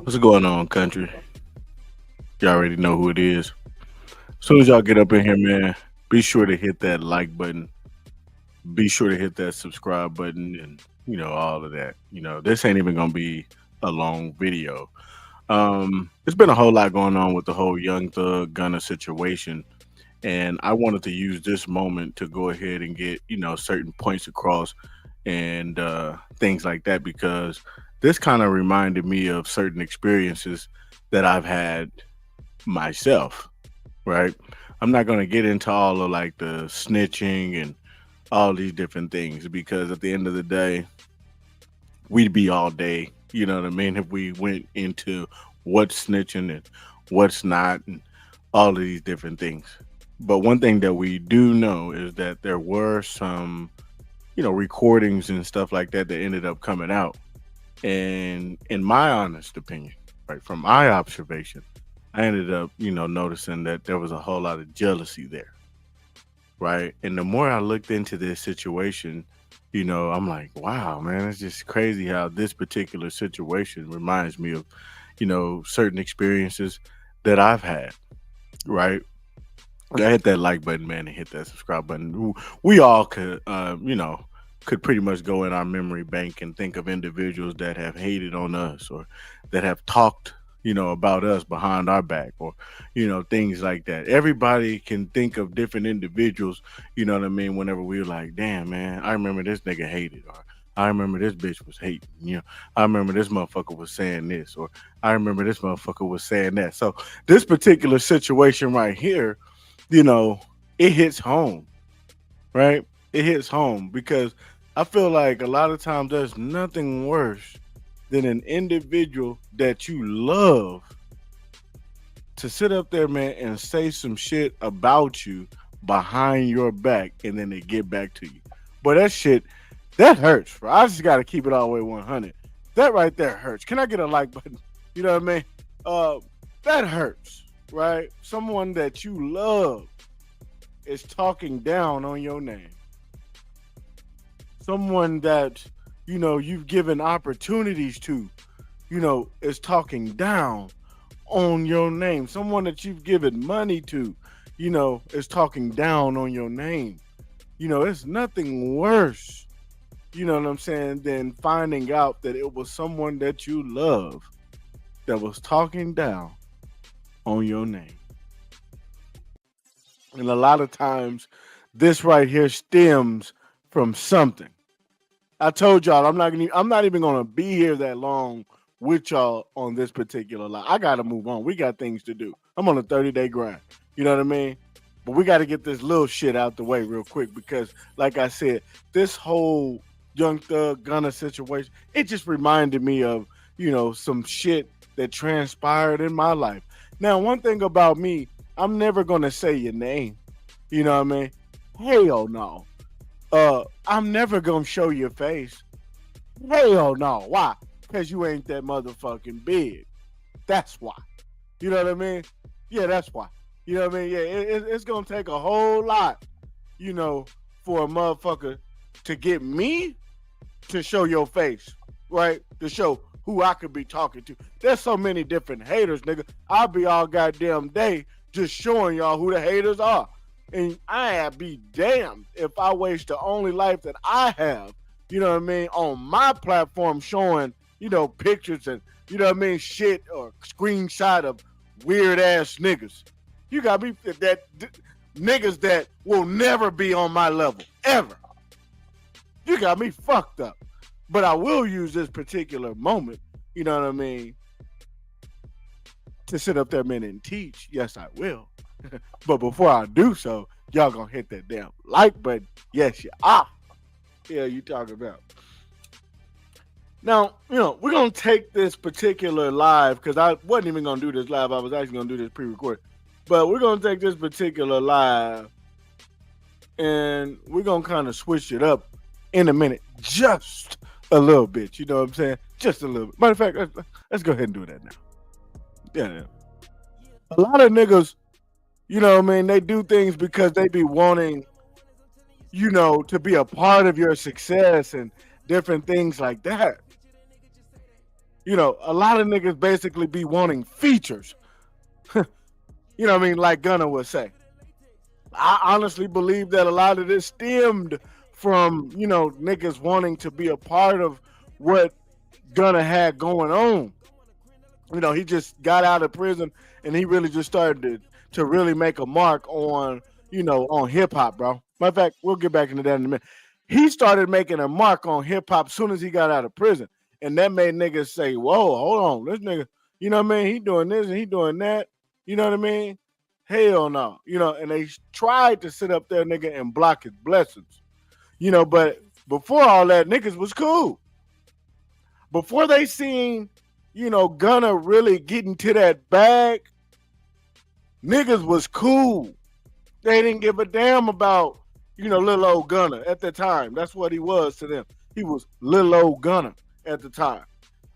What's going on, country? Y'all already know who it is. As soon as y'all get up in here, man, be sure to hit that like button. Be sure to hit that subscribe button and, all of that. This ain't even going to be a long video. There's been a whole lot going on with the whole Young Thug Gunna situation. And I wanted to use this moment to go ahead and get, certain points across and things like that because this kind of reminded me of certain experiences that I've had myself, right? I'm not going to get into all of like the snitching and all these different things because at the end of the day, we'd be all day, you know what I mean, if we went into what's snitching and what's not and all of these different things. But one thing that we do know is that there were some, recordings and stuff like that that ended up coming out. And in my honest opinion, right, from my observation, I ended up, noticing that there was a whole lot of jealousy there, right? And the more I looked into this situation, I'm like, wow, man, it's just crazy how this particular situation reminds me of, certain experiences that I've had, right? I hit that like button, man, and hit that subscribe button. We all could, could pretty much go in our memory bank and think of individuals that have hated on us or that have talked, about us behind our back or, things like that. Everybody can think of different individuals, you know what I mean, whenever we were like, damn, man, I remember this nigga hated or I remember this bitch was hating, I remember this motherfucker was saying this or I remember this motherfucker was saying that. So this particular situation right here, you know, it hits home, right? It hits home because I feel like a lot of times there's nothing worse than an individual that you love to sit up there, man, and say some shit about you behind your back and then they get back to you. But that shit, that hurts, bro. I just got to keep it all the way 100. That right there hurts. Can I get a like button? You know what I mean? That hurts, right? Someone that you love is talking down on your name. Someone that, you've given opportunities to, is talking down on your name. Someone that you've given money to, is talking down on your name. It's nothing worse, you know what I'm saying, than finding out that it was someone that you love that was talking down on your name. And a lot of times, this right here stems from something. I told y'all I'm not even gonna be here that long with y'all on this particular line. I gotta move on. We got things to do. I'm on a 30-day grind. You know what I mean? But we gotta get this little shit out the way real quick because, like I said, this whole Young Thug Gunna situation, it just reminded me of, some shit that transpired in my life. Now, one thing about me, I'm never gonna say your name. You know what I mean? Hell no. I'm never gonna show your face. Hell no. Why? Because you ain't that motherfucking big. That's why. You know what I mean? Yeah, that's why. You know what I mean? Yeah, it's gonna take a whole lot, for a motherfucker to get me to show your face, right? To show who I could be talking to. There's so many different haters, nigga. I'll be all goddamn day just showing y'all who the haters are. And I be damned if I waste the only life that I have, you know what I mean, on my platform showing, pictures and, shit or screenshot of weird ass niggas. You got me niggas that will never be on my level, ever. You got me fucked up. But I will use this particular moment, you know what I mean, to sit up there, man, and teach. Yes, I will. But before I do so, y'all gonna hit that damn like button. Yes, you are. Yeah, you talking about. Now, we're gonna take this particular live because I wasn't even gonna do this live. I was actually gonna do this pre-recorded. But we're gonna take this particular live and we're gonna kind of switch it up in a minute. Just a little bit. You know what I'm saying? Just a little bit. Matter of fact, let's go ahead and do that now. Yeah. A lot of niggas, you know what I mean, they do things because they be wanting, to be a part of your success and different things like that. A lot of niggas basically be wanting features. What I mean? Like Gunna would say. I honestly believe that a lot of this stemmed from, niggas wanting to be a part of what Gunna had going on. He just got out of prison and he really just started to really make a mark on, on hip hop, bro. Matter of fact, we'll get back into that in a minute. He started making a mark on hip hop as soon as he got out of prison. And that made niggas say, whoa, hold on, this nigga, he doing this and he doing that. You know what I mean? Hell no. And they tried to sit up there, nigga, and block his blessings. But before all that, niggas was cool. Before they seen, Gunna really getting to that bag, niggas was cool. They didn't give a damn about, little old Gunna at the time. That's what he was to them. He was little old Gunna at the time.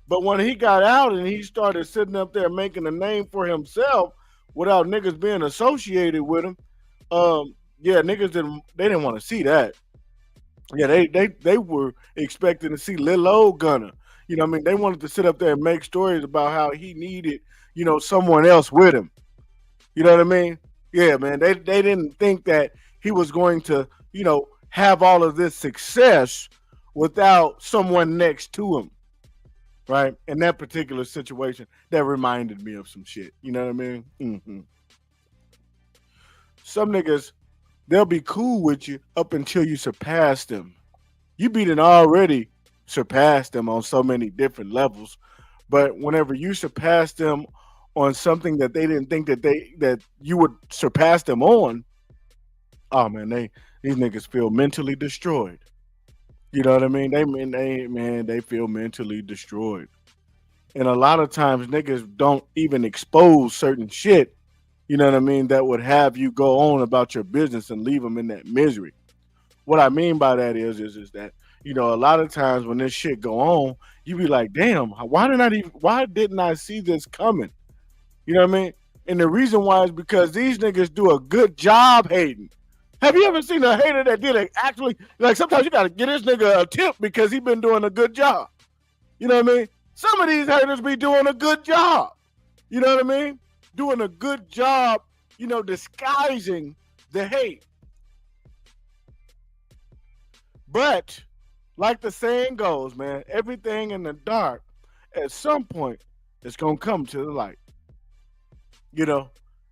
But when he got out and he started sitting up there making a name for himself without niggas being associated with him, yeah, niggas didn't want to see that. Yeah, they were expecting to see little old Gunna. I mean? They wanted to sit up there and make stories about how he needed, someone else with him. You know what I mean? Yeah, man. They didn't think that he was going to, have all of this success without someone next to him. Right? In that particular situation, that reminded me of some shit. You know what I mean? Some niggas, they'll be cool with you up until you surpass them. You beaten already surpassed them on so many different levels. But whenever you surpass them on something that they didn't think that you would surpass them on, oh man, these niggas feel mentally destroyed. You know what I mean? They feel mentally destroyed. And a lot of times niggas don't even expose certain shit, you know what I mean, that would have you go on about your business and leave them in that misery. What I mean by that is that, a lot of times when this shit go on, you be like, damn, why didn't I see this coming? You know what I mean? And the reason why is because these niggas do a good job hating. Have you ever seen a hater that did actually, like, sometimes you gotta get this nigga a tip because he been doing a good job. You know what I mean? Some of these haters be doing a good job. You know what I mean? Doing a good job, disguising the hate. But like the saying goes, man, everything in the dark at some point is gonna come to the light. You know,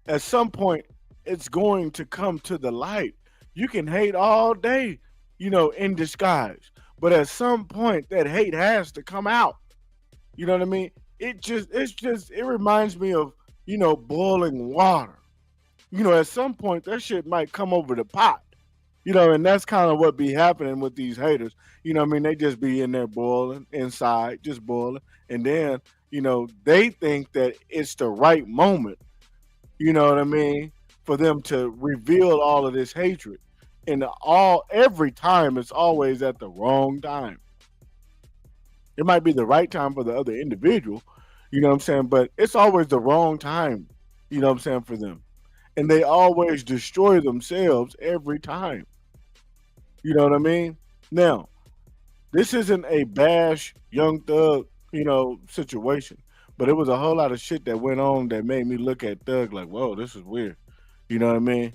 at some point it's going to come to the light. You can hate all day, in disguise, but at some point that hate has to come out. You know what I mean? It reminds me of, boiling water. At some point that shit might come over the pot. And that's kind of what be happening with these haters. I mean, they just be in there boiling inside, just boiling. And then, they think that it's the right moment, you know what I mean, for them to reveal all of this hatred. And every time it's always at the wrong time. It might be the right time for the other individual, you know what I'm saying? But it's always the wrong time, you know what I'm saying, for them. And they always destroy themselves every time. You know what I mean? Now, this isn't a bash young thug, situation. But it was a whole lot of shit that went on that made me look at Thug like, whoa, this is weird. You know what I mean?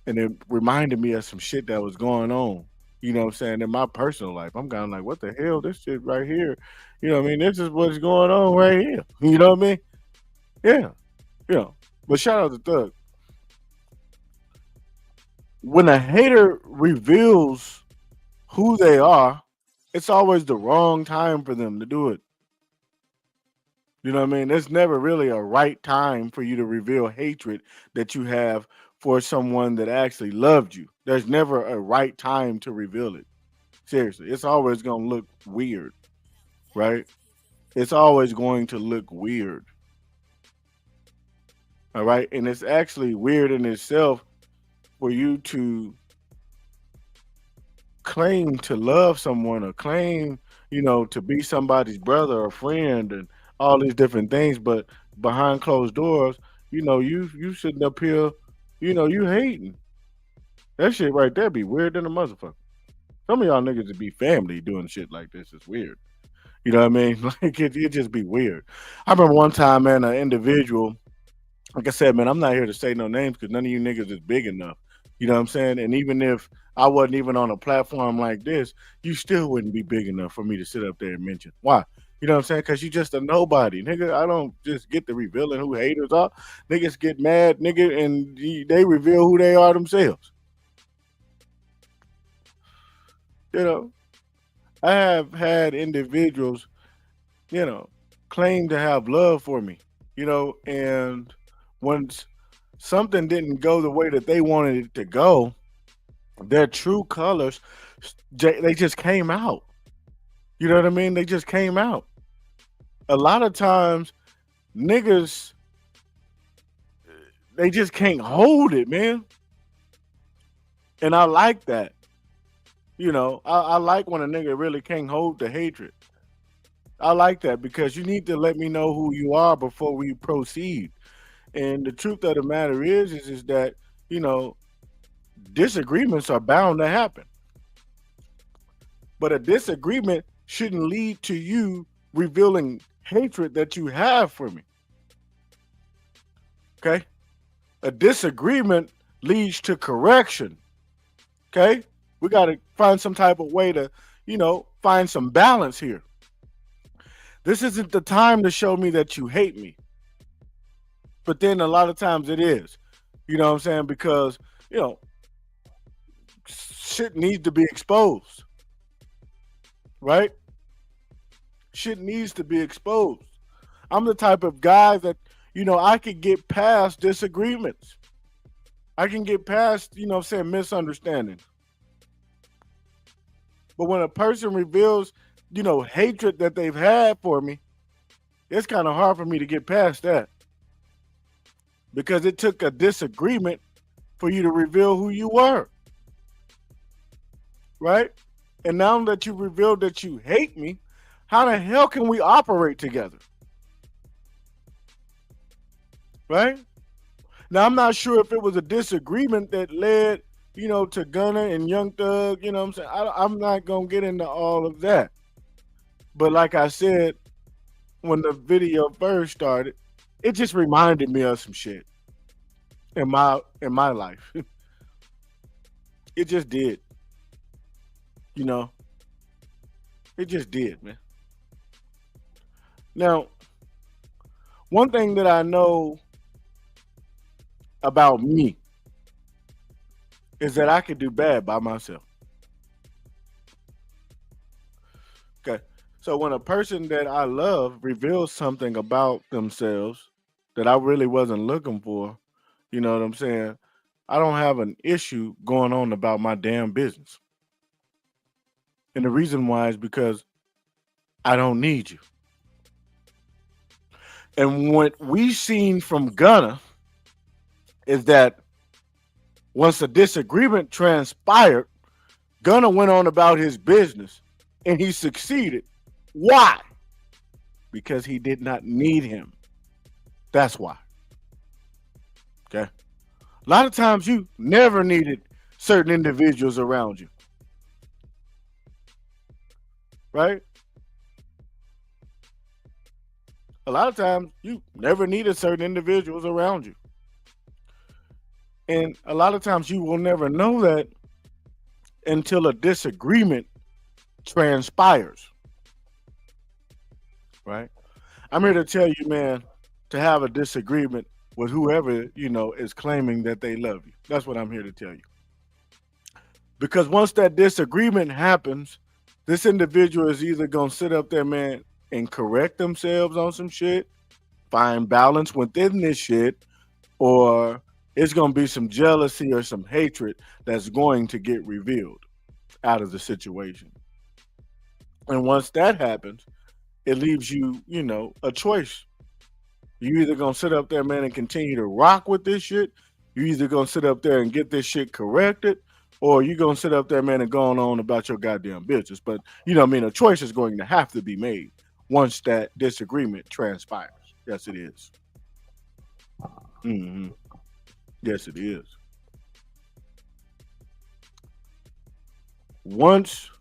And it reminded me of some shit that was going on. You know what I'm saying? In my personal life. I'm kind of like, what the hell? This shit right here. You know what I mean? This is what's going on right here. You know what I mean? Yeah. But shout out to Thug. When a hater reveals who they are, it's always the wrong time for them to do it. You know what I mean? There's never really a right time for you to reveal hatred that you have for someone that actually loved you. There's never a right time to reveal it. Seriously, it's always going to look weird, right? It's always going to look weird. All right? And it's actually weird in itself for you to claim to love someone or claim, to be somebody's brother or friend and all these different things, but behind closed doors, you sitting up here, you hating. That shit right there be weird than a motherfucker. Some of y'all niggas to be family doing shit like this is weird. You know what I mean? Like it just be weird. I remember one time, man, an individual, like I said, man, I'm not here to say no names because none of you niggas is big enough. You know what I'm saying? And even if I wasn't even on a platform like this, you still wouldn't be big enough for me to sit up there and mention. Why? You know what I'm saying? Because you just a nobody, nigga. I don't just get to revealing who haters are. Niggas get mad, nigga, and they reveal who they are themselves. You know, I have had individuals, you know, claim to have love for me, and once something didn't go the way that they wanted it to go, their true colors, they just came out. You know what I mean? They just came out. A lot of times, niggas, they just can't hold it, man. And I like that. I like when a nigga really can't hold the hatred. I like that because you need to let me know who you are before we proceed. And the truth of the matter is that, you know, disagreements are bound to happen. But a disagreement shouldn't lead to you revealing hatred that you have for me. Okay? A disagreement leads to correction. Okay? We got to find some type of way to, find some balance here. This isn't the time to show me that you hate me. But then a lot of times it is. You know what I'm saying? Because, you know, shit needs to be exposed. Right? Shit needs to be exposed. I'm the type of guy that, I could get past disagreements. I can get past, misunderstandings. But when a person reveals, hatred that they've had for me, it's kind of hard for me to get past that. Because it took a disagreement for you to reveal who you were. Right? And now that you revealed that you hate me, how the hell can we operate together? Right? Now, I'm not sure if it was a disagreement that led, to Gunna and Young Thug, you know what I'm saying? I'm not going to get into all of that. But like I said, when the video first started, it just reminded me of some shit in my life. It just did. You know, it just did, man. Now, one thing that I know about me is that I could do bad by myself. Okay. So when a person that I love reveals something about themselves that I really wasn't looking for, you know what I'm saying? I don't have an issue going on about my damn business. And the reason why is because I don't need you. And what we seen from Gunna is that once a disagreement transpired, Gunna went on about his business and he succeeded. Why? Because he did not need him. That's why. Okay. A lot of times you never needed certain individuals around you. Right? A lot of times you never needed certain individuals around you. And a lot of times you will never know that until a disagreement transpires. Right? I'm here to tell you, man, to have a disagreement with whoever, is claiming that they love you. That's what I'm here to tell you. Because once that disagreement happens, this individual is either going to sit up there, man, and correct themselves on some shit, find balance within this shit, or it's going to be some jealousy or some hatred that's going to get revealed out of the situation. And once that happens, it leaves you, a choice. You either gonna sit up there, man, and continue to rock with this shit. You either gonna sit up there and get this shit corrected, or you gonna sit up there, man, and go on about your goddamn business. But a choice is going to have to be made once that disagreement transpires. Yes, it is. Mm-hmm. Yes, it is. Once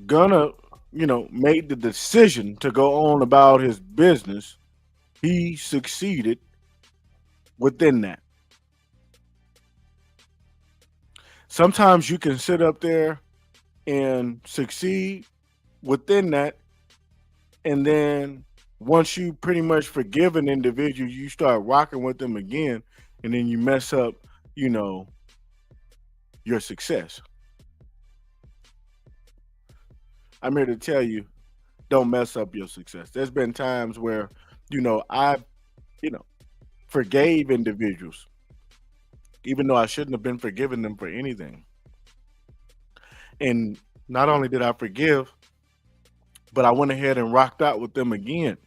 Gunna, made the decision to go on about his business, he succeeded within that. Sometimes you can sit up there and succeed within that, and then once you pretty much forgive an individual, you start rocking with them again, and then you mess up, you know, your success. I'm here to tell you, don't mess up your success. There's been times where, I, you know, forgave individuals, even though I shouldn't have been forgiving them for anything. And not only did I forgive, but I went ahead and rocked out with them again.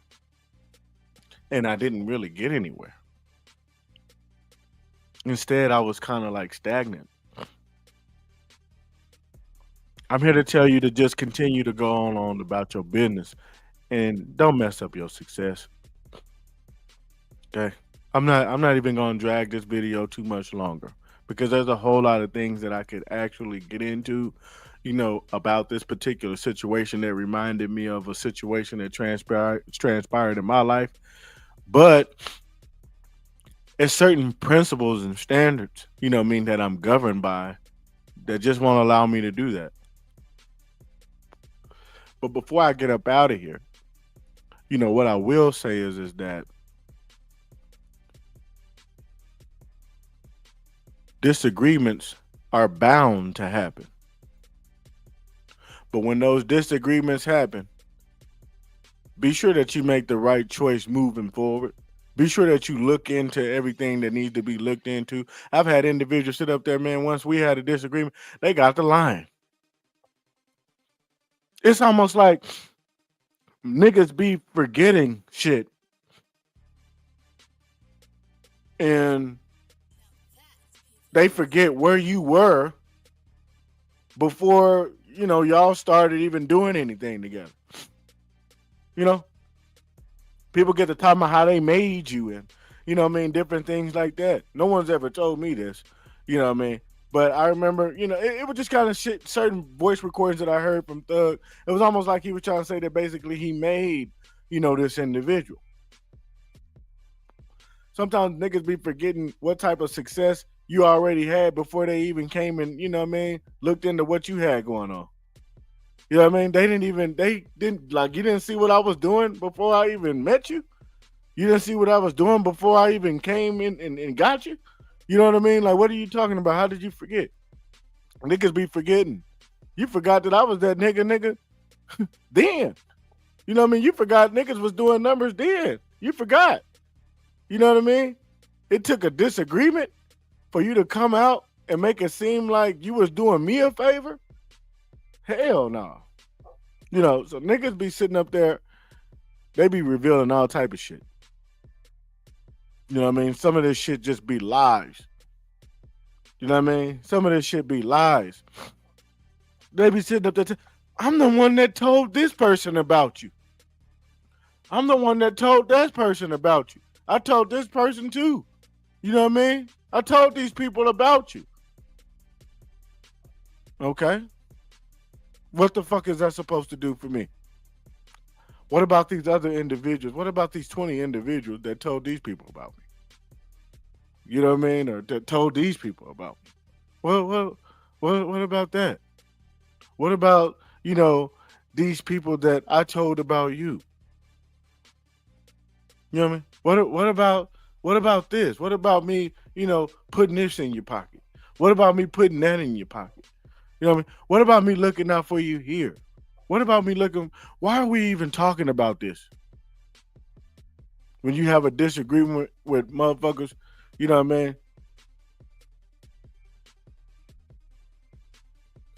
And I didn't really get anywhere. Instead, I was kind of like stagnant. I'm here to tell you to just continue to go on about your business and don't mess up your success. Okay. I'm not even gonna drag this video too much longer because there's a whole lot of things that I could actually get into, about this particular situation that reminded me of a situation that transpired in my life. But it's certain principles and standards, that I'm governed by that just won't allow me to do that. But before I get up out of here, what I will say is that disagreements are bound to happen. But when those disagreements happen, be sure that you make the right choice moving forward. Be sure that you look into everything that needs to be looked into. I've had individuals sit up there, man, once we had a disagreement, they got the line. It's almost like niggas be forgetting shit. And they forget where you were before, y'all started even doing anything together. People get to talk about how they made you and, different things like that. No one's ever told me this, But I remember, it was just kind of shit, certain voice recordings that I heard from Thug. It was almost like he was trying to say that basically he made, this individual. Sometimes niggas be forgetting what type of success you already had before they even came and, looked into what you had going on. They didn't like, you didn't see what I was doing before I even met you. You didn't see what I was doing before I even came in and got you. You know what I mean? Like, what are you talking about? How did you forget? Niggas be forgetting. You forgot that I was that nigga then. You know what I mean? You forgot niggas was doing numbers then. You forgot. You know what I mean? It took a disagreement for you to come out and make it seem like you was doing me a favor. Hell no. So niggas be sitting up there, they be revealing all type of shit. You know what I mean? Some of this shit just be lies. You know what I mean? Some of this shit be lies. They be sitting up there, I'm the one that told this person about you. I'm the one that told that person about you. I told this person too. You know what I mean? I told these people about you. Okay? What the fuck is that supposed to do for me? What about these other individuals? What about these 20 individuals that told these people about me? You know what I mean? Or that told these people about me? What about that? What about, these people that I told about you? You know what I mean? What about this? What about me, putting this in your pocket? What about me putting that in your pocket? You know what I mean? What about me looking out for you here? What about me looking? Why are we even talking about this? When you have a disagreement with motherfuckers, you know what I mean?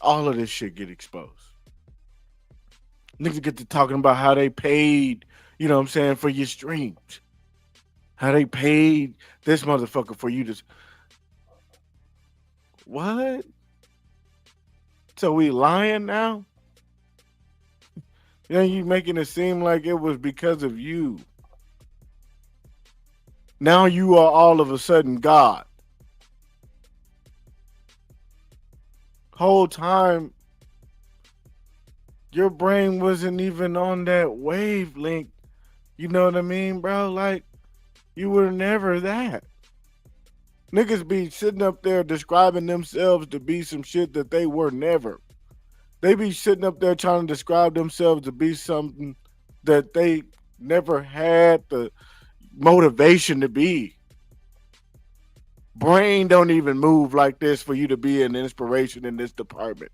All of this shit get exposed. Niggas get to talking about how they paid, for your streams. How they paid this motherfucker for you to. What? So we lying now? You making it seem like it was because of you. Now you are all of a sudden God. Whole time your brain wasn't even on that wavelength. You know what I mean, bro? Like, you were never that. Niggas be sitting up there describing themselves to be some shit that they were never. They be sitting up there trying to describe themselves to be something that they never had the motivation to be. Brain don't even move like this for you to be an inspiration in this department.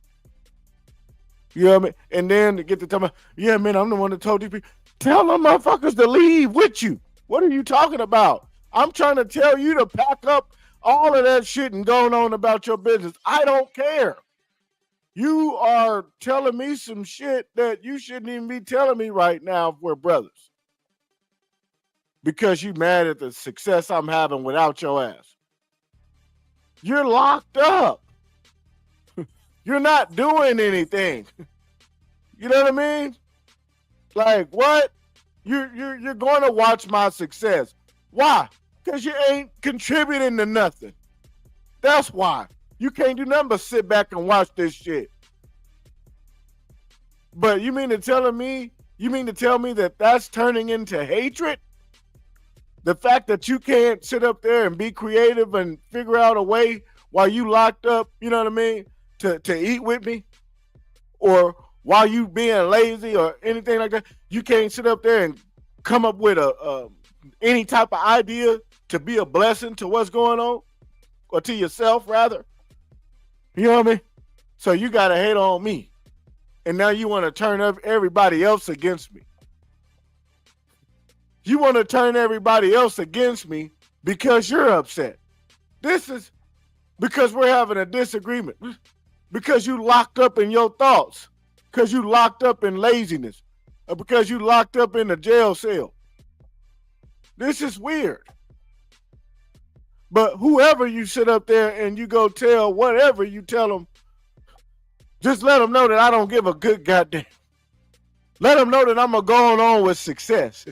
You know what I mean? And then to get to tell me, yeah, man, I'm the one that told these people, tell them motherfuckers to leave with you. What are you talking about? I'm trying to tell you to pack up all of that shit and going on about your business. I don't care. You are telling me some shit that you shouldn't even be telling me right now if we're brothers. Because you mad at the success I'm having without your ass. You're locked up. You're not doing anything. You know what I mean? Like, what? You're going to watch my success. Why? Because you ain't contributing to nothing. That's why. You can't do nothing but sit back and watch this shit. But you mean to tell me that that's turning into hatred? The fact that you can't sit up there and be creative and figure out a way while you locked up, you know what I mean, to eat with me? Or while you being lazy or anything like that, you can't sit up there and come up with any type of idea to be a blessing to what's going on, or to yourself rather. You know what I mean? So you gotta hate on me, and now you want to turn everybody else against me. You want to turn everybody else against me because you're upset. This is because we're having a disagreement. Because you locked up in your thoughts. Because you locked up in laziness. Or because you locked up in a jail cell. This is weird. But whoever you sit up there and you go tell, whatever you tell them, just let them know that I don't give a good goddamn. Let them know that I'm going on with success.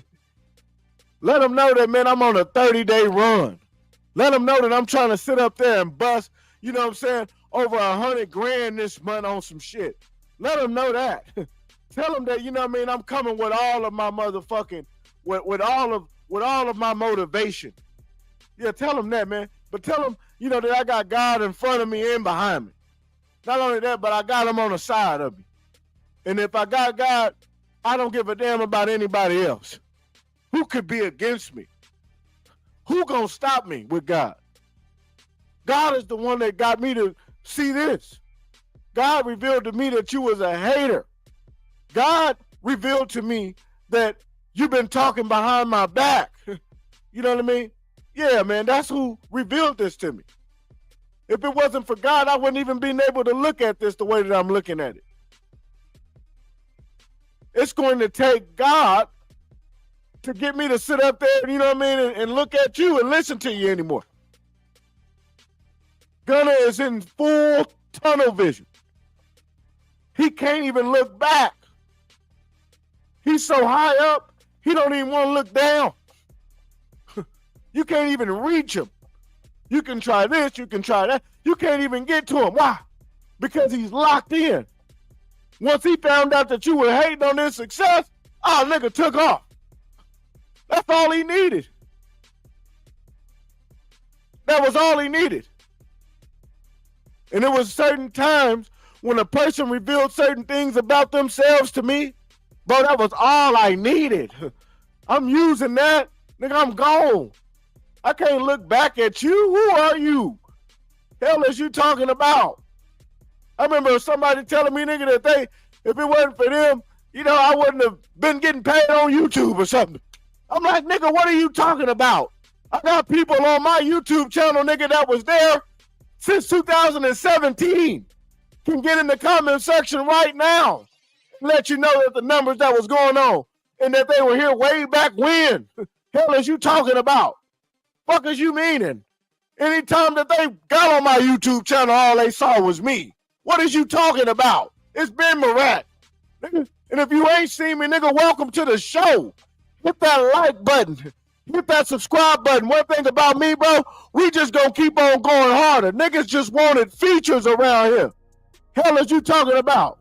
Let them know that, man, I'm on a 30-day run. Let them know that I'm trying to sit up there and bust, you know what I'm saying, over $100,000 this month on some shit. Let them know that. Tell them that, you know what I mean, I'm coming with all of my motherfucking, with all of my motivation. Yeah, tell them that, man. But tell them, you know, that I got God in front of me and behind me. Not only that, but I got him on the side of me. And if I got God, I don't give a damn about anybody else. Who could be against me? Who gonna stop me with God? God is the one that got me to see this. God revealed to me that you was a hater. God revealed to me that you've been talking behind my back. You know what I mean? Yeah, man, that's who revealed this to me. If it wasn't for God, I wouldn't even been able to look at this the way that I'm looking at it. It's going to take God to get me to sit up there, you know what I mean, and look at you and listen to you anymore. Gunna is in full tunnel vision. He can't even look back. He's so high up, he don't even want to look down. You can't even reach him. You can try this, you can try that. You can't even get to him. Why? Because he's locked in. Once he found out that you were hating on his success, nigga took off. That's all he needed. That was all he needed. And there was certain times when a person revealed certain things about themselves to me, bro, that was all I needed. I'm using that, nigga, I'm gone. I can't look back at you. Who are you? Hell is you talking about? I remember somebody telling me, nigga, that if it wasn't for them, you know, I wouldn't have been getting paid on YouTube or something. I'm like, nigga, what are you talking about? I got people on my YouTube channel, nigga, that was there since 2017. Can get in the comment section right now and let you know that the numbers that was going on and that they were here way back when. Hell is you talking about? Fuck is you meaning? Anytime that they got on my YouTube channel, all they saw was me. What is you talking about? It's been Mirac. Nigga. And if you ain't seen me, nigga, welcome to the show. Hit that like button. Hit that subscribe button. One thing about me, bro, we just gonna keep on going harder. Niggas just wanted features around here. Hell is you talking about?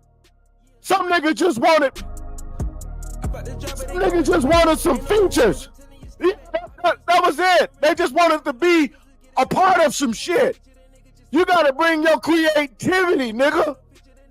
Some niggas just wanted some features. That was it. They just wanted to be a part of some shit. You gotta bring your creativity, nigga.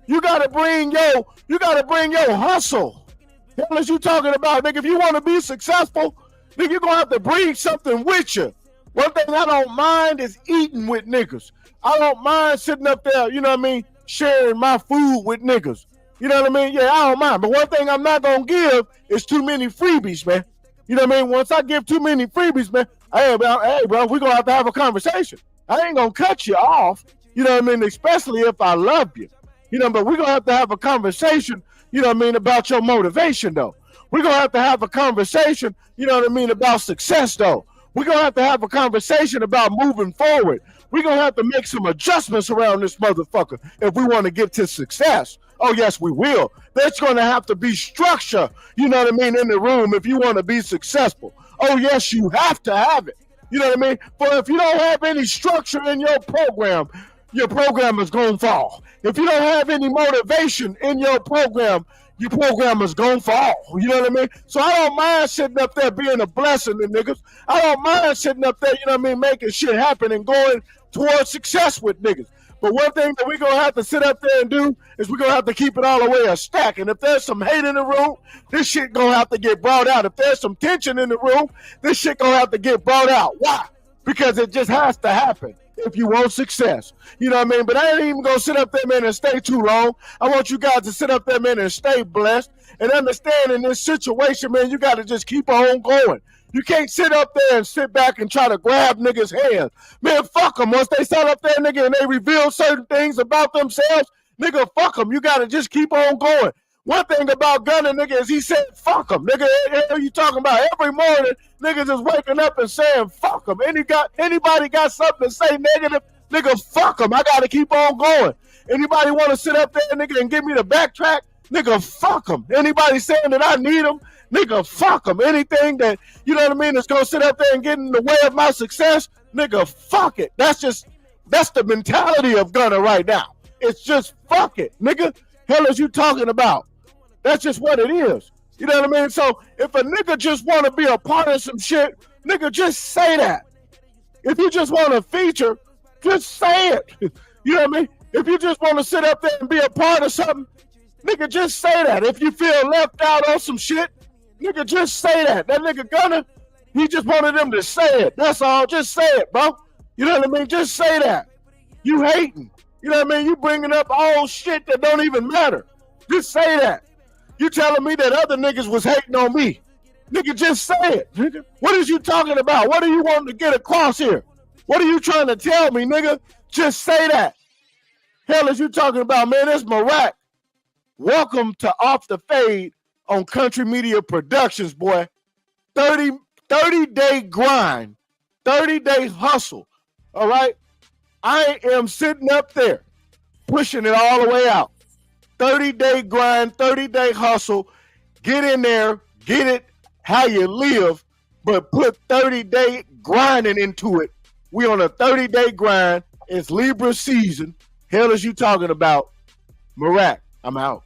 You gotta bring your hustle. What is you talking about, nigga? If you want to be successful, nigga, you're gonna have to bring something with you. One thing I don't mind is eating with niggas. I don't mind sitting up there, you know what I mean, sharing my food with niggas. You know what I mean? Yeah, I don't mind. But one thing I'm not gonna give is too many freebies, man. You know what I mean? Once I give too many freebies, man, hey, bro, we're gonna have a conversation. I ain't gonna cut you off, you know what I mean? Especially if I love you. You know, but we're gonna have a conversation, you know what I mean, about your motivation though. We're gonna have a conversation, you know what I mean, about success though. We're gonna have a conversation about moving forward. We're gonna have to make some adjustments around this motherfucker if we want to get to success. Oh yes, we will. There's gonna have to be structure, you know what I mean, in the room if you want to be successful. Oh yes, you have to have it. You know what I mean? But if you don't have any structure in your program is gonna fall. If you don't have any motivation in your program is gonna fall. You know what I mean? So I don't mind sitting up there being a blessing to niggas. I don't mind sitting up there, you know what I mean, making shit happen and going towards success with niggas. But one thing that we're gonna have to sit up there and do is we're gonna have to keep it all the way a stack. And if there's some hate in the room, this shit gonna have to get brought out. If there's some tension in the room, this shit gonna have to get brought out. Why? Because it just has to happen if you want success. You know what I mean? But I ain't even gonna sit up there, man, and stay too long. I want you guys to sit up there, man, and stay blessed and understand in this situation, man, you gotta just keep on going. You can't sit up there and sit back and try to grab niggas' hands. Man, fuck them. Once they sit up there, nigga, and they reveal certain things about themselves, nigga, fuck them. You gotta just keep on going. One thing about Gunna, nigga, is he said, fuck them. Nigga, what are you talking about? Every morning, niggas is waking up and saying, fuck them. Anybody got something to say negative? Nigga, fuck them. I got to keep on going. Anybody want to sit up there, nigga, and give me the backtrack? Nigga, fuck them. Anybody saying that I need them? Nigga, fuck them. Anything that, you know what I mean, that's going to sit up there and get in the way of my success? Nigga, fuck it. That's the mentality of Gunna right now. It's just fuck it. Nigga, hell is you talking about? That's just what it is. You know what I mean? So if a nigga just want to be a part of some shit, nigga, just say that. If you just want to feature, just say it. You know what I mean? If you just want to sit up there and be a part of something, nigga, just say that. If you feel left out on some shit, nigga, just say that. That nigga Gunna, he just wanted them to say it. That's all. Just say it, bro. You know what I mean? Just say that. You hating. You know what I mean? You bringing up all shit that don't even matter. Just say that. You telling me that other niggas was hating on me. Nigga, just say it. Nigga. What is you talking about? What are you wanting to get across here? What are you trying to tell me, nigga? Just say that. Hell is you talking about, man? It's Mirac. Welcome to Off the Fade on Country Media Productions, boy. 30-day grind. 30-day hustle. All right? I am sitting up there pushing it all the way out. 30-day grind, 30-day hustle. Get in there, get it how you live, but put 30-day grinding into it. We on a 30-day grind. It's Libra season. Hell is you talking about? Mirac, I'm out.